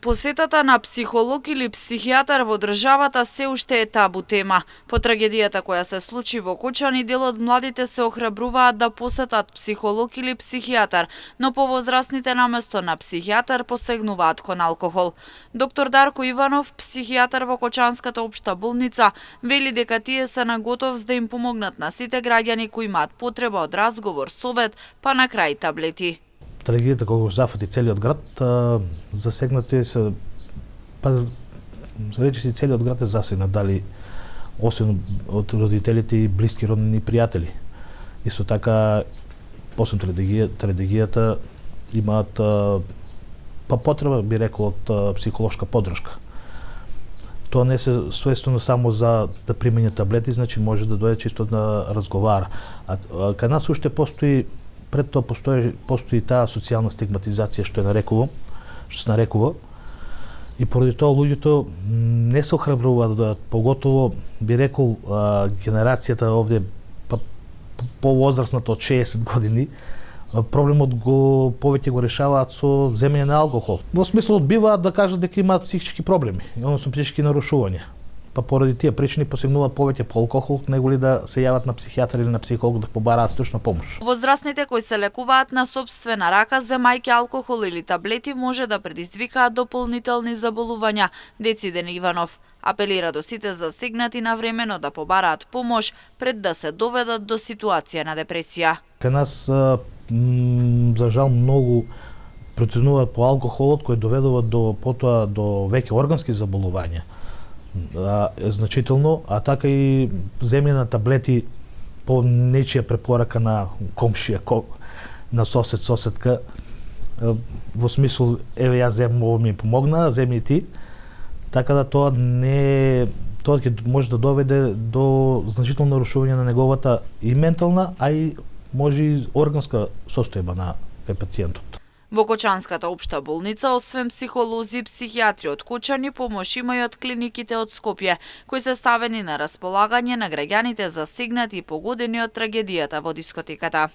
Посетата на психолог или психијатар во државата се уште е табу тема. По трагедијата која се случи во Кочани, дел од младите се охрабруваат да посетат психолог или психијатар, но повозрастните наместо на психијатар посегнуваат кон алкохол. Доктор Дарко Иванов, психијатар во Кочанската општа болница, вели дека тие се на готовност да им помогнат на сите граѓани кои имаат потреба од разговор, совет, па на крај таблети. Трагедијата кога зафати целиот град, засегнати се, речиси целиот град е засегнат, дали освен од родителите и блиски роднини и пријатели. Исто така, после трагедијата имаат потреба, би рекол, од психолошка поддршка. Тоа не се свестено само за да примење таблети, значи може да дојде чисто да разговара. Кај нас уште постои, пред тоа постои таа социјална стигматизација што се нарекува, и поради тоа луѓето не се охрабруваат да, поготово би рекол генерацијата овде повозрастната од 60 години, проблемот повеќе го решаваат со земење на алкохол. Во смисла одбиваат да кажат дека имаат психички проблеми, односно психички нарушувања. Па поради тие причини посегнуваат повеќе по алкохол, него ли да се јават на психијатар или на психолог да побараат стручна помош. Возрастните кои се лекуваат на сопствена рака, земајќи алкохол или таблети, може да предизвикаат дополнителни заболувања. Дециден Иванов апелира до сите засегнати навремено да побараат помош пред да се доведат до ситуација на депресија. Кај нас за жал многу проценуваат по алкохолот кој доведува до потоа до веќе органски заболувања. Значително, а така и земје на таблети по нечија препорака на комшија, на соседка, во смисол, еве јас земам, ово ми помогна, земи ти, така да тоа ќе може да доведе до значително нарушување на неговата и ментална, а и може и органска состојба на пациентот. Во Кочанската општа болница, освен психолози и психијатри од Кочани, помош има и од клиниките од Скопје, кои се ставени на располагање на граѓаните засегнати и погодени од трагедијата во дискотеката.